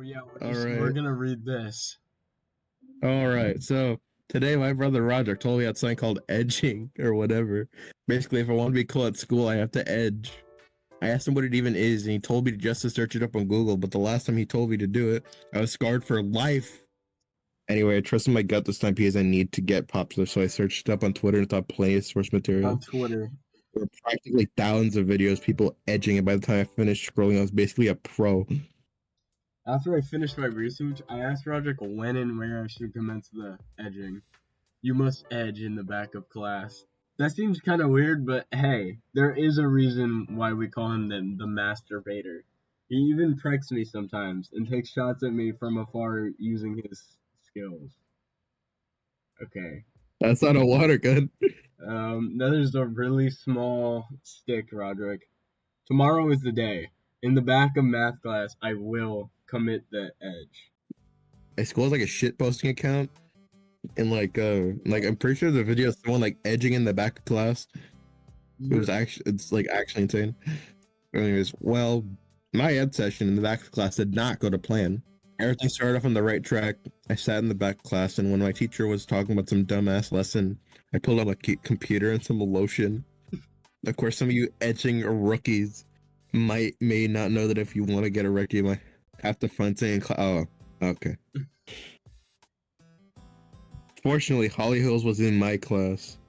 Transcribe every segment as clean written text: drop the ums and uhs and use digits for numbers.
yeah, All we're right. gonna read this. All right. So today, my brother Roger told me about something called edging or whatever. Basically, if I want to be cool at school, I have to edge. I asked him what it even is, and he told me just to search it up on Google. But the last time he told me to do it, I was scarred for life. Anyway, I trusted my gut this time because I need to get popular. So I searched it up on Twitter and thought plenty of source material. On Twitter. There were practically thousands of videos, people edging, and by the time I finished scrolling, I was basically a pro. After I finished my research, I asked Roderick when and where I should commence the edging. You must edge in the back of class. That seems kind of weird, but hey, there is a reason why we call him the masturbator. He even pranks me sometimes and takes shots at me from afar using his skills. Okay. That's not a water gun. Now there's a really small stick, Roderick. Tomorrow is the day. In the back of math class, I will commit the edge. My school has like a shit posting account, and like I'm pretty sure the video is someone like edging in the back of class. It's like actually insane. Anyways, well, my ed session in the back of class did not go to plan. Everything started off on the right track. I sat in the back class, and when my teacher was talking about some dumbass lesson, I pulled out my computer and some lotion. Of course, some of you edging rookies may not know that if you want to get a rookie, you might have to find something in class. Oh, okay. Fortunately, Holly Hills was in my class.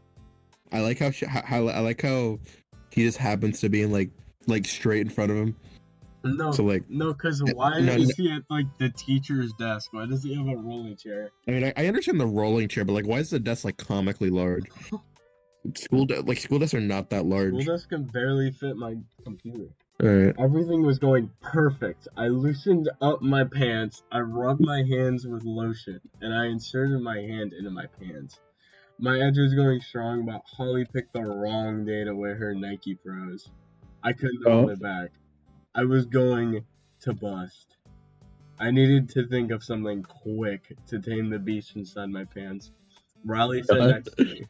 I like how I like how he just happens to be in like straight in front of him. No, So like because why is he at like the teacher's desk? Why does he have a rolling chair? I mean, I understand the rolling chair, but like, why is the desk like comically large? School desks are not that large. School desk can barely fit my computer. Alright. Everything was going perfect. I loosened up my pants, I rubbed my hands with lotion, and I inserted my hand into my pants. My edge was going strong, but Holly picked the wrong day to wear her Nike Pros. I couldn't hold it back. I was going to bust. I needed to think of something quick to tame the beast inside my pants. Riley sat next to me,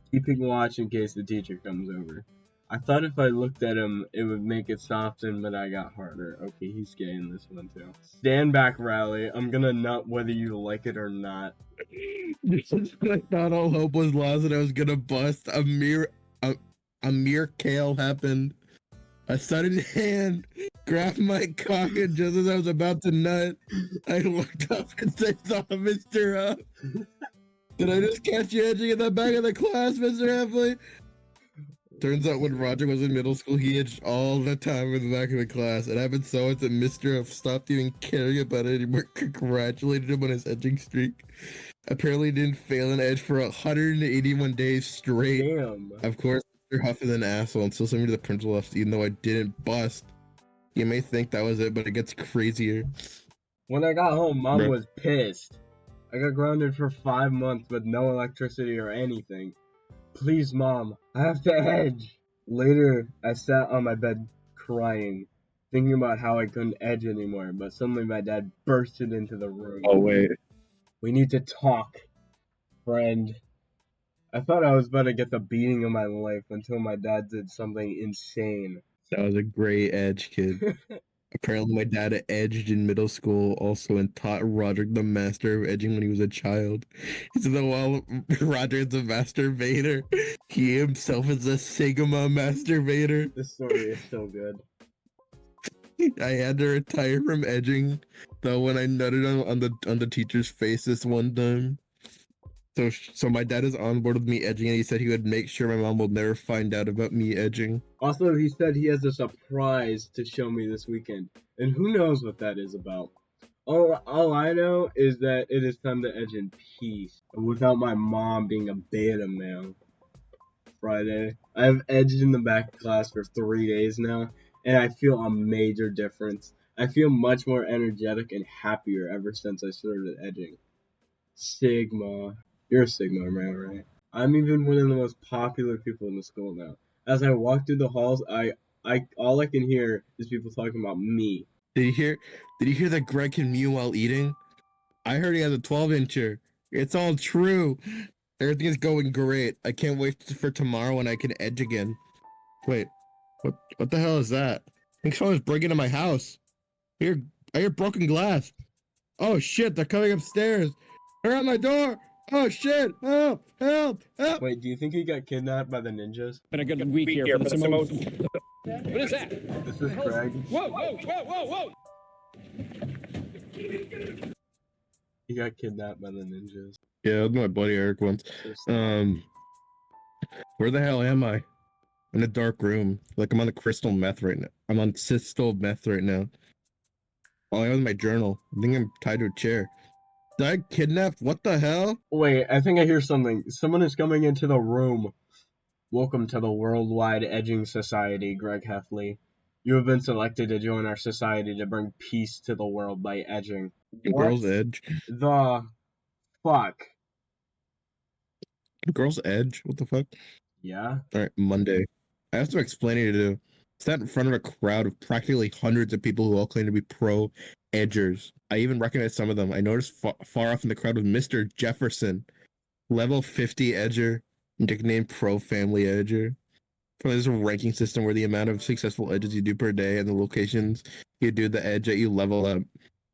keeping watch in case the teacher comes over. I thought if I looked at him, it would make it soften, but I got harder. Okay, he's gay in this one too. Stand back, Riley. I'm gonna nut whether you like it or not. I thought all hope was lost and I was gonna bust. A mere kale happened. A sudden hand grabbed my cock, and just as I was about to nut, I looked up and said, Mr. Did I just catch you edging in the back of the class, Mr. Heffley? Turns out when Roger was in middle school, he edged all the time in the back of the class. It happened so much that Mr. F stopped even caring about it anymore. Congratulated him on his edging streak. Apparently didn't fail an edge for 181 days straight. Damn. Of course, Mr. Huff is an asshole and still sent me to the principal office even though I didn't bust. You may think that was it, but it gets crazier. When I got home, Mom was pissed. I got grounded for 5 months with no electricity or anything. Please, Mom, I have to edge. Later, I sat on my bed crying, thinking about how I couldn't edge anymore, but suddenly my dad bursted into the room. Oh, wait. We need to talk, friend. I thought I was about to get the beating of my life until my dad did something insane. That was a great edge, kid. Apparently, my dad edged in middle school also and taught Roderick the master of edging when he was a child. He said that while Roderick is a masturbator, he himself is a Sigma masturbator. This story is so good. I had to retire from edging, though, when I nutted on the teacher's face this one time. So my dad is on board with me edging, and he said he would make sure my mom will never find out about me edging. Also, he said he has a surprise to show me this weekend, and who knows what that is about. All I know is that it is time to edge in peace, without my mom being a beta male. Friday. I've edged in the back of class for 3 days now, and I feel a major difference. I feel much more energetic and happier ever since I started edging. Sigma. You're a Sigma man, right? I'm even one of the most popular people in the school now. As I walk through the halls, all I can hear is people talking about me. Did you hear that Greg can mew while eating? I heard he has a 12-incher. It's all true. Everything is going great. I can't wait for tomorrow when I can edge again. Wait, what the hell is that? I think someone's breaking into my house. Here, I hear broken glass. Oh shit, they're coming upstairs. They're at my door. Oh shit, help, help, help. Wait, do you think he got kidnapped by the ninjas? Been a good week here for the Samoans. What is that? This is Craig. Whoa, whoa, whoa, whoa, whoa! He got kidnapped by the ninjas. Yeah, with my buddy Eric once. Where the hell am I? In a dark room. Like I'm on the crystal meth right now. I'm on crystal meth right now. Oh, I have my journal. I think I'm tied to a chair. Did I get kidnapped? What the hell? Wait, I think I hear something. Someone is coming into the room. Welcome to the Worldwide Edging Society, Greg Heffley. You have been selected to join our society to bring peace to the world by edging. Girl's Edge. The fuck? Girl's Edge? What the fuck? Yeah? Alright, Monday. I have some explaining to do. Sat in front of a crowd of practically hundreds of people who all claim to be pro edgers. I even recognize some of them. I noticed far off in the crowd was Mr. Jefferson, level 50 edger, nicknamed Pro Family Edger. There's a ranking system where the amount of successful edges you do per day and the locations you do the edge that you level up.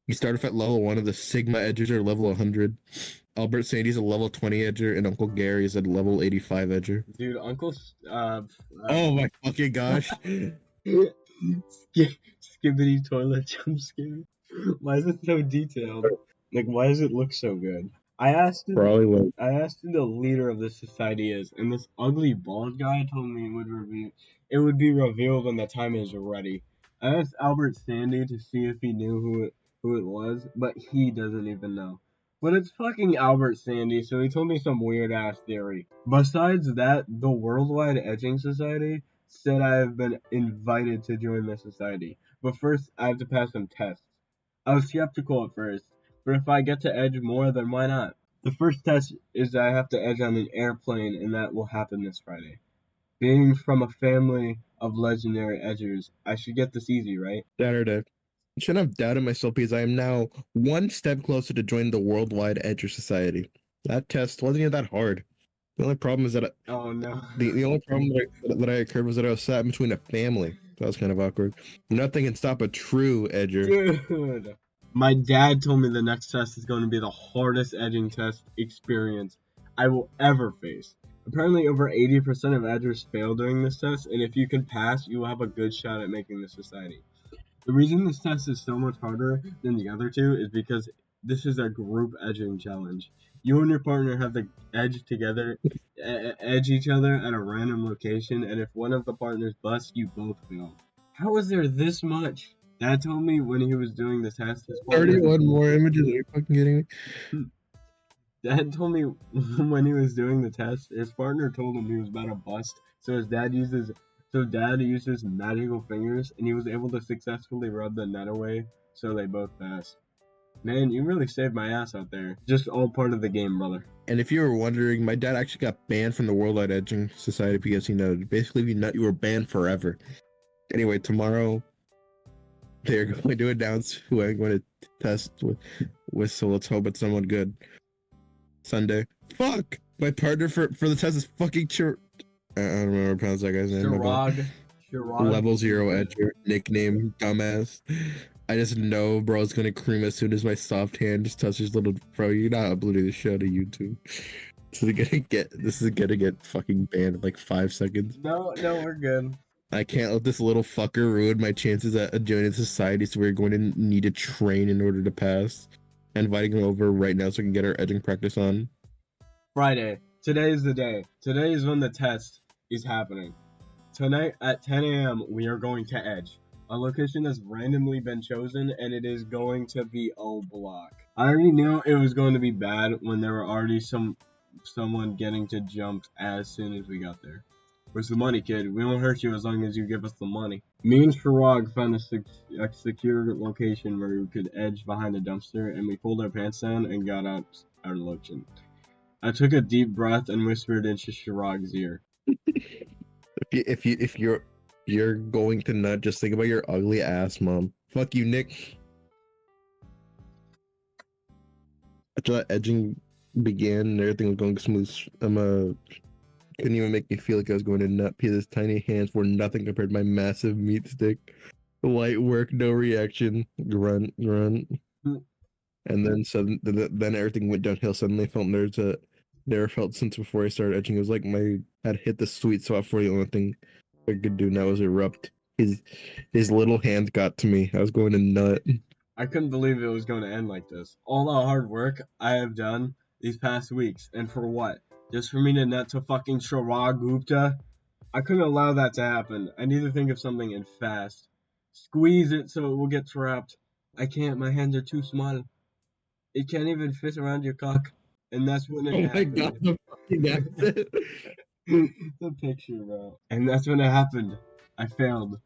You start off at level 1 of the Sigma edgers are level 100. Albert Sandy's a level 20 edger, and Uncle Gary is a level 85 edger. Dude, Uncle... oh my fucking gosh. Skibbity toilet jump scare. Why is it so detailed? Like, why does it look so good? I asked who the leader of this society is, and this ugly bald guy told me it would be revealed when the time is ready. I asked Albert Sandy to see if he knew who it was, but he doesn't even know. But it's fucking Albert Sandy, so he told me some weird ass theory. Besides that, the Worldwide Edging Society said I have been invited to join the society, but first I have to pass some tests. I was skeptical at first, but if I get to edge more, then why not? The first test is that I have to edge on an airplane, and that will happen this Friday. Being from a family of legendary edgers, I should get this easy, right? Saturday. I shouldn't have doubted myself because I am now one step closer to joining the Worldwide Edger Society. That test wasn't even that hard. The only problem is that oh no. The only problem that I occurred was that I was sat in between a family. That was kind of awkward. Nothing can stop a true edger. Dude. My dad told me the next test is going to be the hardest edging test experience I will ever face. Apparently over 80% of edgers fail during this test, and if you can pass, you will have a good shot at making the society. The reason this test is so much harder than the other two is because this is a group edging challenge. You and your partner have to edge each other at a random location, and if one of the partners busts, you both fail. How is there this much? Dad told me when he was doing the test. 31 more images. Are you fucking kidding me? Dad told me when he was doing the test, his partner told him he was about to bust, so Dad uses magical fingers, and he was able to successfully rub the net away, so they both passed. Man, you really saved my ass out there. Just all part of the game, brother. And if you were wondering, my dad actually got banned from the Worldwide Edging Society because he noted, basically, if you nut, you were banned forever. Anyway, tomorrow, they're going to announce who I'm going to test with, so let's hope it's someone good. Sunday. Fuck! My partner for the test is fucking I don't remember how to pronounce that guy's name. Chirag. Level 0 edger. Nickname, dumbass. I just know bro's gonna cream as soon as my soft hand just touches little bro. You're not uploading the show to YouTube. This is gonna get fucking banned in like 5 seconds. No, we're good. I can't let this little fucker ruin my chances at joining society, so we're going to need to train in order to pass. I'm inviting him over right now so we can get our edging practice on. Friday. Today is the day. Today is when the test is happening. Tonight at 10 a.m. we are going to edge. A location has randomly been chosen, and it is going to be O Block. I already knew it was going to be bad when there were already someone getting to jump as soon as we got there. Where's the money, kid? We won't hurt you as long as you give us the money. Me and Chirag found a secure location where we could edge behind a dumpster, and we pulled our pants down and got out our lotion. I took a deep breath and whispered into Chirag's ear. If you're going to nut, just think about your ugly ass, mom. Fuck you, Nick. After that edging began and everything was going smooth, couldn't even make me feel like I was going to nut because his tiny hands were nothing compared to my massive meat stick. Light work, no reaction. Grunt, grunt. And then then everything went downhill. Suddenly, I felt never felt since before I started etching. It was like my had hit the sweet spot for the only thing I could do now was erupt. His little hand got to me. I was going to nut. I couldn't believe it was going to end like this. All the hard work I have done these past weeks, and for what? Just for me to nut to fucking Shara Gupta? I couldn't allow that to happen. I need to think of something and fast. Squeeze it so it will get trapped. I can't, my hands are too small. It can't even fit around your cock. And that's when it Oh my happened. god, the fucking accent. The picture, bro. And that's when it happened. I failed.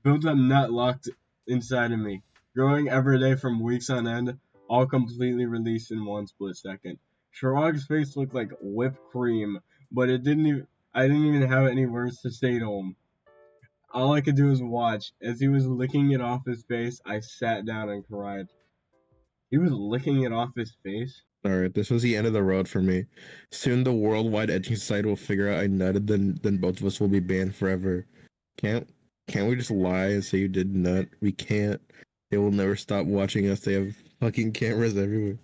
Built a nut locked inside of me, growing every day from weeks on end, all completely released in one split second. Sharag's face looked like whipped cream, but I didn't even have any words to say to him. All I could do was watch. As he was licking it off his face, I sat down and cried. He was licking it off his face? Alright, this was the end of the road for me. Soon the worldwide etching society will figure out I nutted, then both of us will be banned forever. Can't we just lie and say you did nut? We can't. They will never stop watching us. They have fucking cameras everywhere.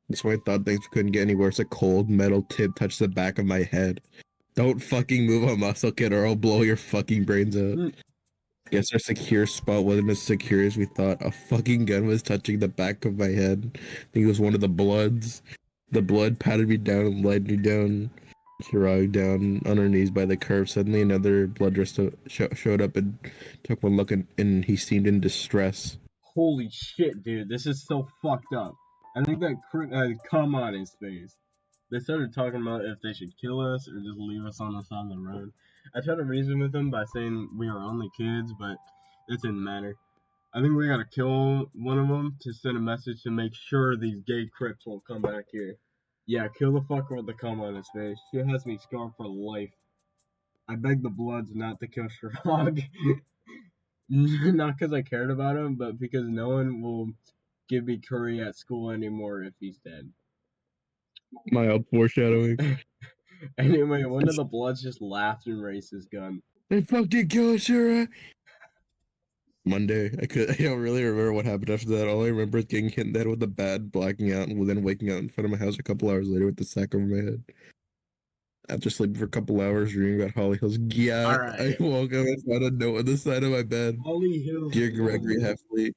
That's why I thought things couldn't get any worse. A cold metal tip touched the back of my head. Don't fucking move a muscle, kid, or I'll blow your fucking brains out. Guess our secure spot wasn't as secure as we thought. A fucking gun was touching the back of my head. I think it was one of the bloods. The blood patted me down and led me down. Shirag down on her knees by the curb. Suddenly another blood dress showed up and took one look, and he seemed in distress. Holy shit, dude, this is so fucked up. I think that Crit had cum on his face. They started talking about if they should kill us or just leave us on the side of the road. I tried to reason with them by saying we are only kids, but it didn't matter. I think we gotta kill one of them to send a message to make sure these gay crips won't come back here. Yeah, kill the fucker with the cum on his face. She has me scarred for life. I beg the Bloods not to kill Shirag. Not because I cared about him, but because no one will give me curry at school anymore if he's dead. Mild foreshadowing. Anyway, one of the Bloods just laughed and raised his gun. They fucking killed Shira. Monday, I don't really remember what happened after that. All I remember is getting hit in the head with a bat, blacking out, and then waking up in front of my house a couple hours later with the sack over my head. After sleeping for a couple hours, dreaming about Holly Hills. Yeah, Alright. I woke up and found a note on the side of my bed. Holly Hills. Dear Gregory Heffley,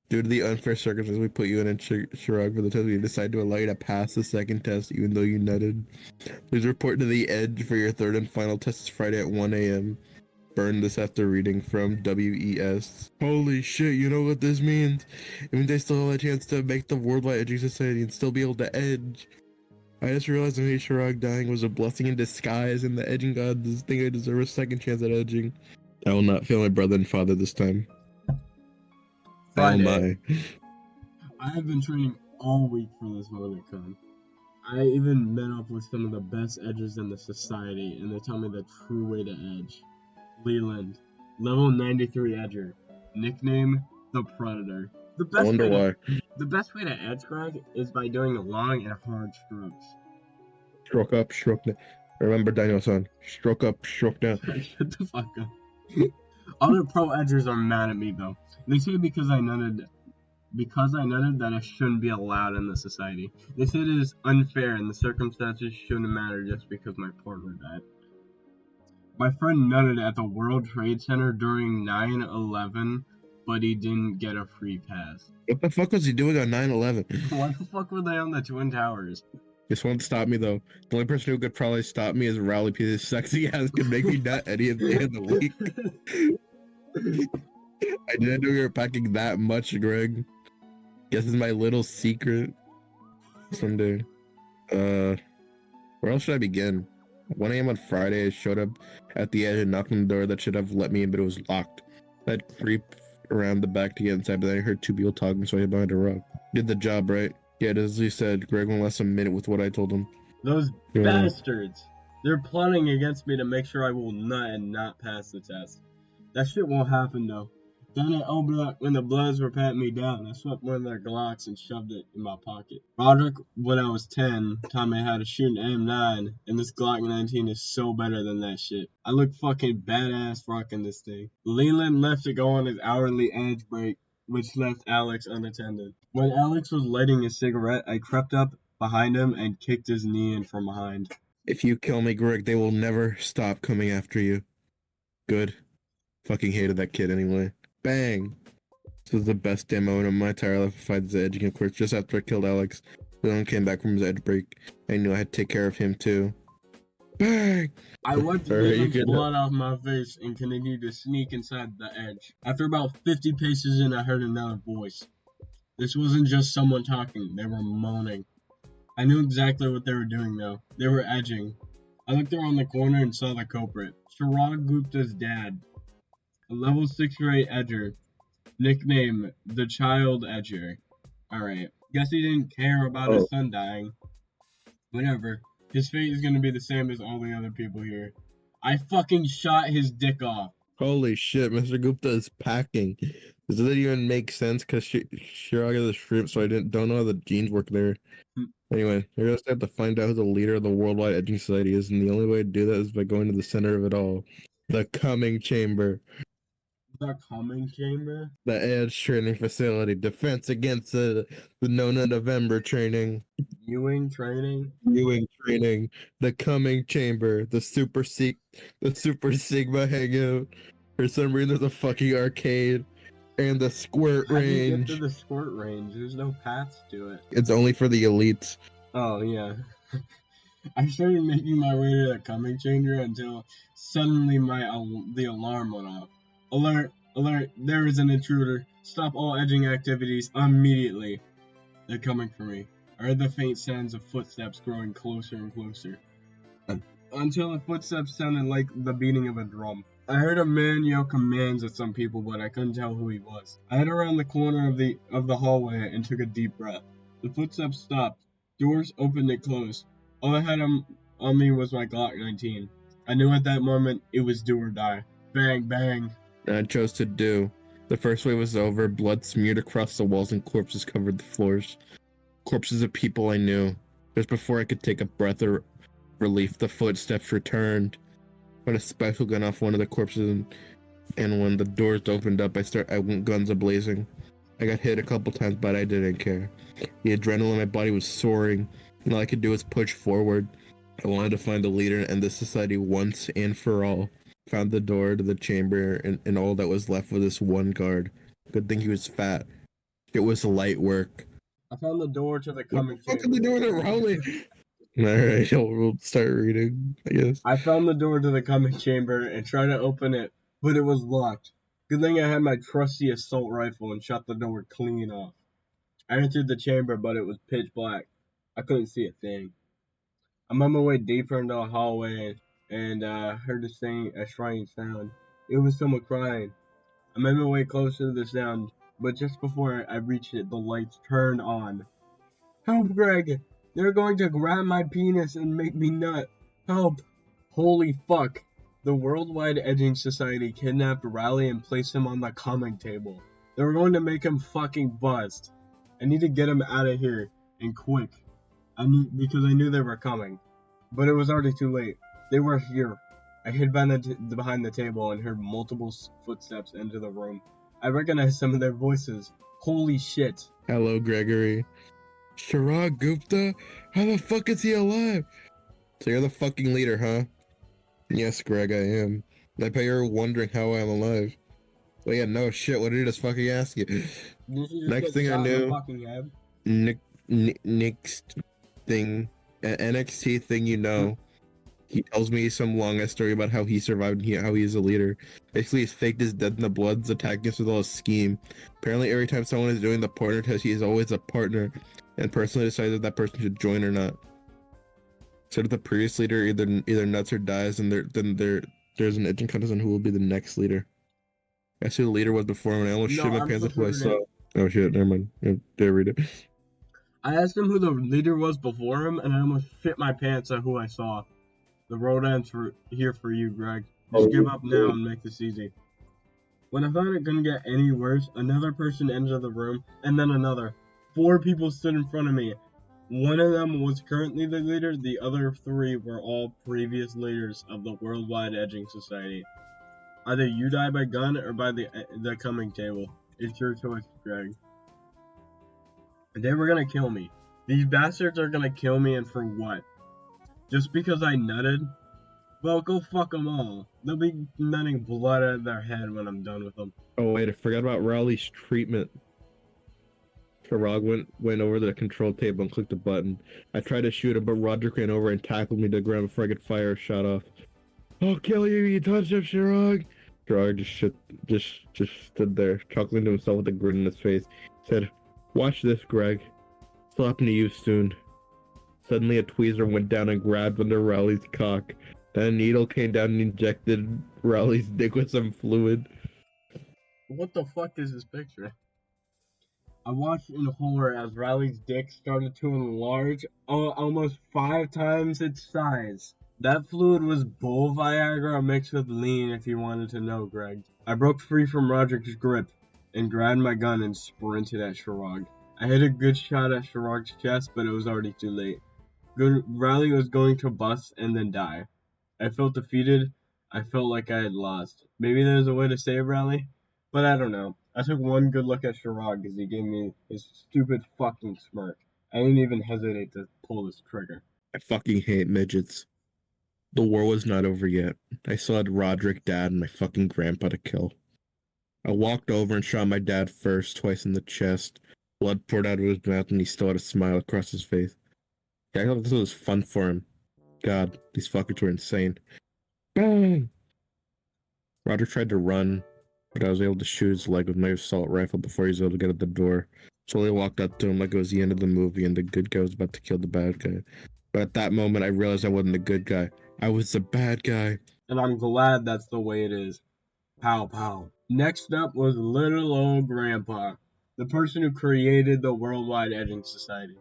due to the unfair circumstances we put you in Chirag for the test, we decided to allow you to pass the second test even though you nutted. Please report to the Edge for your third and final test this Friday at 1 a.m. Burn this after reading from WES. Holy shit, you know what this means? It means I still have a chance to make the worldwide edging society and still be able to edge. I just realized maybe Shirag dying was a blessing in disguise, and the edging gods think I deserve a second chance at edging. I will not fail my brother and father this time. Friday. Oh my. I have been training all week for this moment to come. I even met up with some of the best edgers in the society, and they tell me the true way to edge. Leland, level 93 edger, nickname the Predator. I wonder why. The best way to edge, Greg, is by doing long and hard strokes. Stroke up, stroke down. Remember Daniel-san. Stroke up, stroke down. Shut the fuck up. Other pro edgers are mad at me though. They say because I nutted that I shouldn't be allowed in the society. They say it is unfair and the circumstances shouldn't matter just because my partner died. My friend nutted at the World Trade Center during 9/11, but he didn't get a free pass. What the fuck was he doing on 9/11? Why the fuck were they on the Twin Towers? This won't stop me though. The only person who could probably stop me is Rowley because his sexy ass could make me nut any day of the week. I didn't know you were packing that much, Greg. Guess it's my little secret. Someday. Where else should I begin? 1 a.m. on Friday, I showed up at the edge and knocked on the door that should have let me in, but it was locked. I'd creep around the back to get inside, but then I heard two people talking, so I hid behind a rock. Did the job, right? Yeah, as he said, Greg won't last a minute with what I told him. Those bastards! They're plotting against me to make sure I will nut and not pass the test. That shit won't happen though. Then it opened up when the Bloods were patting me down. I swept one of their Glocks and shoved it in my pocket. Roderick, when I was 10, taught me how to shoot an M9, and this Glock 19 is so better than that shit. I look fucking badass rocking this thing. Leland left to go on his hourly edge break, which left Alex unattended. When Alex was lighting a cigarette, I crept up behind him and kicked his knee in from behind. If you kill me, Greg, they will never stop coming after you. Good. Fucking hated that kid anyway. Bang! This was the best demo in my entire life besides the edging, of course. Just after I killed Alex, Leon came back from his edge break. I knew I had to take care of him too. Bang! I wiped Alright, the blood off my face and continued to sneak inside the edge. After about 50 paces in, I heard another voice. This wasn't just someone talking, they were moaning. I knew exactly what they were doing though. They were edging. I looked around the corner and saw the culprit. Chirag Gupta's dad. A level 6 or 8 edger. Nickname, the Child Edger. Alright. Guess he didn't care about his son dying. Whatever. His fate is gonna be the same as all the other people here. I fucking shot his dick off. Holy shit, Mr. Gupta is packing. Does that even make sense? Because Chirag is a shrimp, so I don't know how the genes work there. Anyway, you're gonna have to find out who the leader of the Worldwide Edging Society is, and the only way to do that is by going to the center of it all. The Coming Chamber. The Coming Chamber? The Edge Training Facility. Defense against the Nona November training. Ewing training? Ewing training. The Coming Chamber. The Super Sigma Hangout. For some reason, there's a fucking arcade. And the squirt range. How do you get to the squirt range? There's no paths to it. It's only for the elites. Oh, yeah. I started making my way to the Coming Chamber until suddenly the alarm went off. Alert! Alert! There is an intruder. Stop all edging activities immediately. They're coming for me. I heard the faint sounds of footsteps growing closer and closer. Until the footsteps sounded like the beating of a drum. I heard a man yell commands at some people, but I couldn't tell who he was. I hid around the corner of the hallway and took a deep breath. The footsteps stopped. Doors opened and closed. All I had on me was my Glock 19. I knew at that moment it was do or die. Bang, bang. And I chose to do. The first wave was over. Blood smeared across the walls and corpses covered the floors. Corpses of people I knew. Just before I could take a breath of relief, the footsteps returned. But a special gun off one of the corpses, and when the doors opened up, I went guns a-blazing. I got hit a couple times, but I didn't care. The adrenaline in my body was soaring, and all I could do was push forward. I wanted to find a leader and end this society once and for all. Found the door to the chamber, and all that was left was this one guard. Good thing he was fat. It was light work. I found the door to the Coming What Chamber. the fuck are they doing it wrongly? Alright, we'll start reading, I guess. I found the door to the Coming Chamber and tried to open it, but it was locked. Good thing I had my trusty assault rifle and shot the door clean off. I entered the chamber, but it was pitch black. I couldn't see a thing. I'm on my way deeper into the hallway and heard a shrieking sound. It was someone crying. I made my way closer to the sound, but just before I reached it, the lights turned on. Help, Greg! They're going to grab my penis and make me nut. Help! Holy fuck. The Worldwide Edging Society kidnapped Raleigh and placed him on the coming table. They were going to make him fucking bust. I need to get him out of here, and quick. Because I knew they were coming. But it was already too late. They were here. I hid behind the table and heard multiple footsteps enter the room. I recognized some of their voices. Holy shit. Hello, Gregory. Chirag Gupta? How the fuck is he alive? So you're the fucking leader, huh? Yes, Greg, I am. I bet you're wondering how I'm alive. Well, yeah, no shit, what did he just fucking ask you? Next thing I knew, next thing, NXT thing you know, he tells me some long ass story about how he survived and how he is a leader. Basically, he's faked his death in the Bloods attacking us with all his scheme. Apparently, every time someone is doing the partner test, he is always a partner, and personally decides if that person should join or not. So that the previous leader either nuts or dies, and there's an edging contest on who will be the next leader. I see who the leader was before, and I almost shit my pants with who I saw. Oh shit, never mind. Did I read it? I asked him who the leader was before him, and I almost shit my pants at who I saw. The road ends here for you, Greg. Just give up now and make this easy. When I thought it couldn't get any worse, another person entered the room, and then another. 4 people stood in front of me. One of them was currently the leader, the other 3 were all previous leaders of the Worldwide Edging Society. Either you die by gun or by the coming table. It's your choice, Greg. They were gonna kill me. These bastards are gonna kill me, and for what? Just because I nutted? Well, go fuck them all. They'll be nutting blood out of their head when I'm done with them. Oh wait, I forgot about Raleigh's treatment. Sharag went over to the control table and clicked a button. I tried to shoot him, but Roderick ran over and tackled me to the ground before I could fire a shot off. I'll kill you, you touch him, Sharag. Sharag just stood there, chuckling to himself with a grin on his face. He said, "Watch this, Greg. It'll happen to you soon." Suddenly a tweezer went down and grabbed under Raleigh's cock. Then a needle came down and injected Raleigh's dick with some fluid. What the fuck is this picture? I watched in horror as Riley's dick started to enlarge almost 5 times its size. That fluid was bull Viagra mixed with lean, if you wanted to know, Greg. I broke free from Roderick's grip and grabbed my gun and sprinted at Sharag. I hit a good shot at Sharag's chest, but it was already too late. Riley was going to bust and then die. I felt defeated. I felt like I had lost. Maybe there's a way to save Riley, but I don't know. I took one good look at Sharag as he gave me his stupid fucking smirk. I didn't even hesitate to pull this trigger. I fucking hate midgets. The war was not over yet. I still had Roderick, Dad, and my fucking grandpa to kill. I walked over and shot my dad first, twice in the chest. Blood poured out of his mouth and he still had a smile across his face. I thought this was fun for him. God, these fuckers were insane. Bang! Roderick tried to run, but I was able to shoot his leg with my assault rifle before he was able to get at the door. Slowly walked up to him like it was the end of the movie and the good guy was about to kill the bad guy. But at that moment, I realized I wasn't the good guy. I was the bad guy. And I'm glad that's the way it is. Pow pow. Next up was little old grandpa, the person who created the Worldwide Edging Society.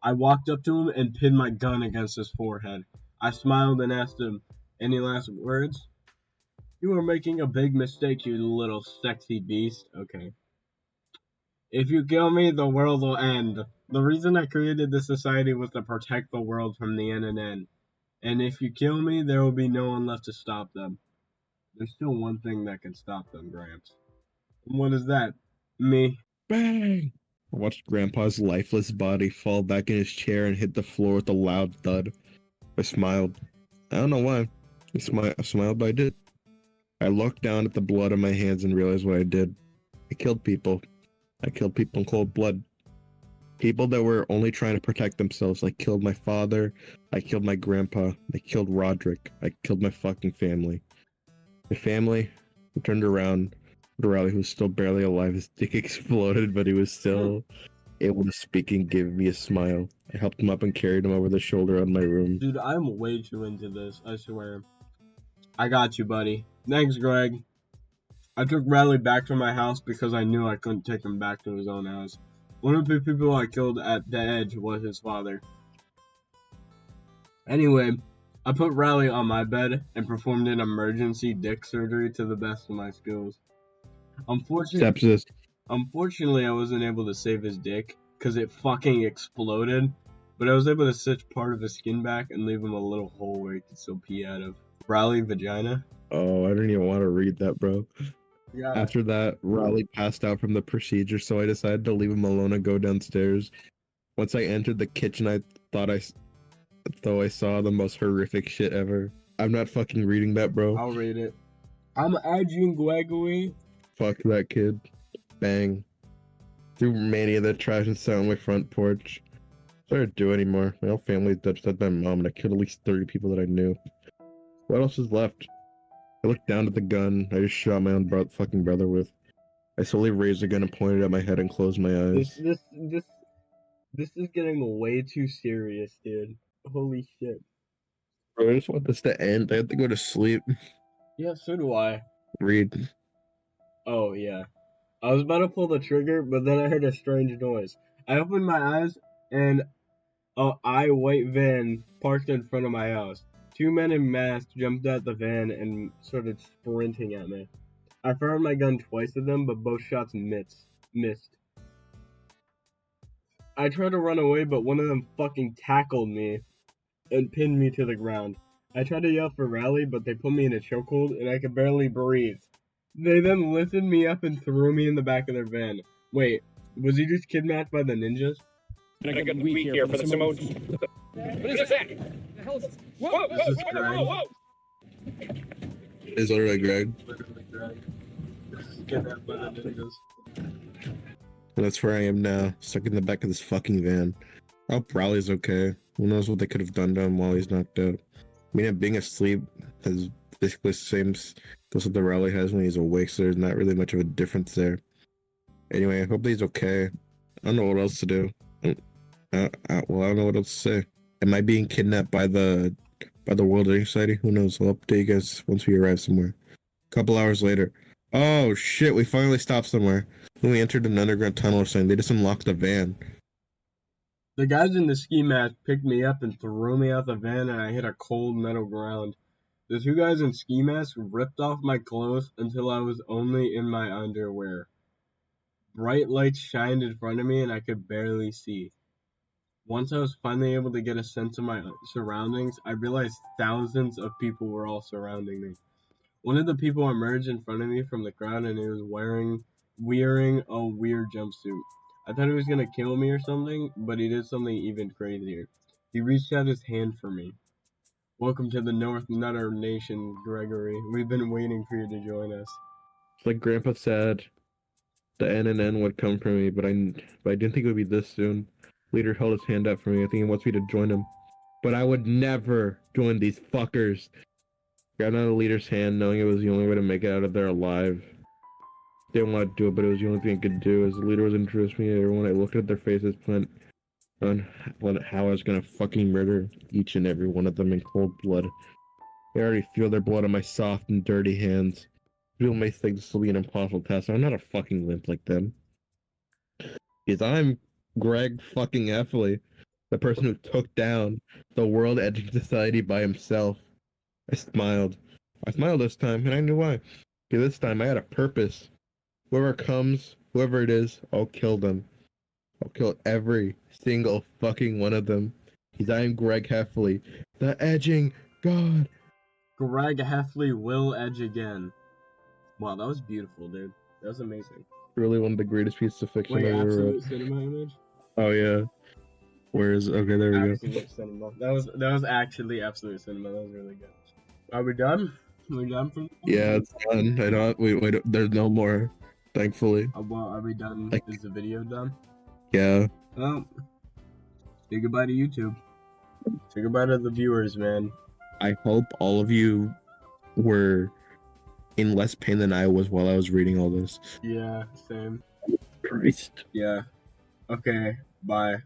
I walked up to him and pinned my gun against his forehead. I smiled and asked him, "Any last words?" "You are making a big mistake, you little sexy beast." Okay. "If you kill me, the world will end. The reason I created this society was to protect the world from the NNN. And if you kill me, there will be no one left to stop them. There's still one thing that can stop them, Gramps." "What is that?" "Me." Bang! I watched Grandpa's lifeless body fall back in his chair and hit the floor with a loud thud. I smiled. I don't know why. I smiled, but I did. I looked down at the blood on my hands and realized what I did. I killed people. I killed people in cold blood. People that were only trying to protect themselves. I killed my father. I killed my grandpa. I killed Roderick. I killed my fucking family. My family turned around. Riley, who was still barely alive, his dick exploded, but he was still able to speak and give me a smile. I helped him up and carried him over the shoulder out of my room. Dude, I'm way too into this, I swear. "I got you, buddy. Thanks, Greg." I took Riley back to my house because I knew I couldn't take him back to his own house. One of the people I killed at the edge was his father. Anyway, I put Riley on my bed and performed an emergency dick surgery to the best of my skills. Sepsis. Unfortunately, I wasn't able to save his dick because it fucking exploded, but I was able to stitch part of his skin back and leave him a little hole where he could still pee out of. Riley vagina. Oh, I didn't even want to read that, bro. Yeah. After that, Riley passed out from the procedure, so I decided to leave him alone and go downstairs. Once I entered the kitchen, I thought I saw the most horrific shit ever. I'm not fucking reading that, bro. I'll read it. "I'm Adrian Gregory." Fuck that kid. Bang. Threw many of the trash and sat on my front porch. What did I do anymore? My whole family's dead except my mom, and I killed at least 30 people that I knew. What else is left? I looked down at the gun I just shot my own fucking brother with. I slowly raised the gun and pointed at my head and closed my eyes. This is getting way too serious, dude. Holy shit. Bro, I just want this to end. I have to go to sleep. Yeah, so do I. Read. Oh, yeah. I was about to pull the trigger, but then I heard a strange noise. I opened my eyes, and a white van parked in front of my house. 2 men in masks jumped out the van and started sprinting at me. I fired my gun twice at them, but both shots missed. I tried to run away, but one of them fucking tackled me and pinned me to the ground. I tried to yell for rally, but they put me in a chokehold and I could barely breathe. They then lifted me up and threw me in the back of their van. Wait, was he just kidnapped by the ninjas? I got weak here for the emoji. What is that? The hell is this? Whoa, This is Greg. It's literally Greg. Literally Greg. Kidnapped by the ninjas. And that's where I am now, stuck in the back of this fucking van. I hope Riley's okay. Who knows what they could have done to him while he's knocked out. I mean, him being asleep has basically the same skills that Riley has when he's awake, so there's not really much of a difference there. Anyway, I hope he's okay. I don't know what else to do. Well, I don't know what else to say. Am I being kidnapped by the World Ending Society? Who knows? I'll update you guys once we arrive somewhere. A couple hours later. Oh shit, we finally stopped somewhere. When we entered an underground tunnel or something, they just unlocked the van. The guys in the ski mask picked me up and threw me out the van and I hit a cold metal ground. The two guys in ski masks ripped off my clothes until I was only in my underwear. Bright lights shined in front of me and I could barely see. Once I was finally able to get a sense of my surroundings, I realized thousands of people were all surrounding me. One of the people emerged in front of me from the crowd and he was wearing a weird jumpsuit. I thought he was gonna kill me or something, but he did something even crazier. He reached out his hand for me. Welcome to the North Nutter Nation, Gregory. We've been waiting for you to join us. Like Grandpa said, the NNN would come for me, but I didn't think it would be this soon. Leader held his hand out for me. I think he wants me to join him. But I would never join these fuckers. Grabbed out the leader's hand, knowing it was the only way to make it out of there alive. Didn't want to do it, but it was the only thing I could do. As the leader was introducing me, everyone, I looked at their faces, planned on how I was gonna fucking murder each and every one of them in cold blood. I already feel their blood on my soft and dirty hands. People may think this will be an impossible task. I'm not a fucking limp like them. Because I'm Greg fucking Heffley, the person who took down the World Ending Society by himself. I smiled. I smiled this time, and I knew why. Because this time I had a purpose. Whoever comes, whoever it is, I'll kill them. I'll kill every single fucking one of them. Because I am Greg Heffley, the edging god. Greg Heffley will edge again. Wow, that was beautiful, dude. That was amazing. Really one of the greatest pieces of fiction Wait, I've ever read. Absolute Cinema Image? Oh yeah. Where is okay? There we Absolute Cinema. That was actually Absolute Cinema. That was really good. Are we done? Are we done from? Yeah, it's done. I don't. Wait. There's no more. Thankfully. Well, are we done? Like- Is the video done? Yeah. Well, say goodbye to YouTube. Say goodbye to the viewers, man. I hope all of you were in less pain than I was while I was reading all this. Yeah, same. Christ. Yeah. Okay. Bye.